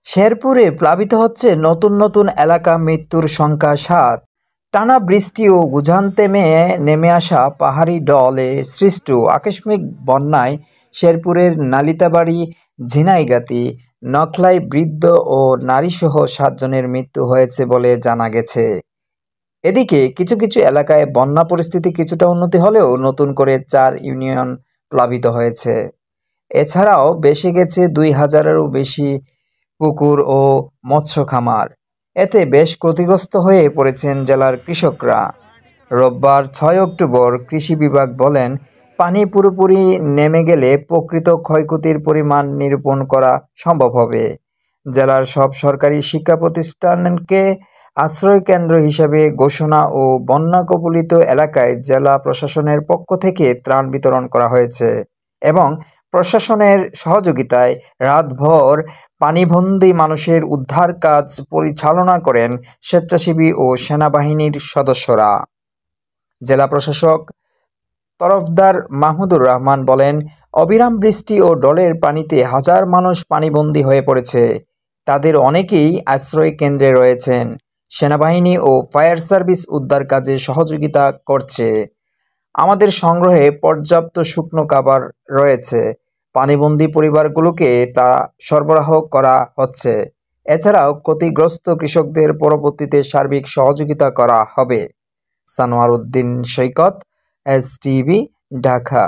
শেরপুরে প্লাবিত হচ্ছে নতুন নতুন এলাকা, মৃত্যুর সংখ্যা ৭। টানা বৃষ্টি ও গুজানতেমে নেমে আসা পাহাড়ি ঢলে সৃষ্ট আকস্মিক বন্যায় শেরপুরের নালিতাবাড়ি, ঝিনাইগাতি, নকলাই বৃদ্ধ ও নারীসহ ৭ জনের মৃত্যু হয়েছে বলে জানা গেছে। এদিকে কিছু কিছু এলাকায় বন্যা পরিস্থিতি কিছুটা উন্নতি হলেও নতুন করে ৪ ইউনিয়ন প্লাবিত হয়েছে। এছাড়াও বেসে গেছে ২,০০০-এরও বেশি পুকুর ও মৎস্য খামার। এতে বেশ ক্ষতিগ্রস্ত হয়ে পড়েছেন জেলার কৃষকরা। রোববার ৬ অক্টোবর কৃষি বিভাগ বলেন, পানি পুরোপুরি নেমে গেলে প্রকৃত ক্ষয়ক্ষতির পরিমাণ নিরূপণ করা সম্ভব হবে। জেলার সব সরকারি শিক্ষা প্রতিষ্ঠানকে আশ্রয়কেন্দ্র হিসেবে ঘোষণা ও বন্যা কবলিত এলাকায় জেলা প্রশাসনের পক্ষ থেকে ত্রাণ বিতরণ করা হয়েছে এবং প্রশাসনের সহযোগিতায় রাতভর পানিবন্দী মানুষের উদ্ধার কাজ পরিচালনা করেন স্বেচ্ছাসেবী ও সেনাবাহিনীর সদস্যরা। জেলা প্রশাসক তরফদার মাহমুদুর রহমান বলেন, অবিরাম বৃষ্টি ও ডলের পানিতে হাজার মানুষ পানিবন্দী হয়ে পড়েছে। তাদের অনেকেই আশ্রয় কেন্দ্রে রয়েছেন। সেনাবাহিনী ও ফায়ার সার্ভিস উদ্ধার কাজে সহযোগিতা করছে। আমাদের সংগ্রহে পর্যাপ্ত শুকনো খাবার রয়েছে। পানিবন্দী পরিবারগুলোকে তা সরবরাহ করা হচ্ছে। এছাড়াও ক্ষতিগ্রস্ত কৃষকদের পরবর্তীতে সার্বিক সহযোগিতা করা হবে। সানোয়ার উদ্দিন সৈকত, এসটিভি, ঢাকা।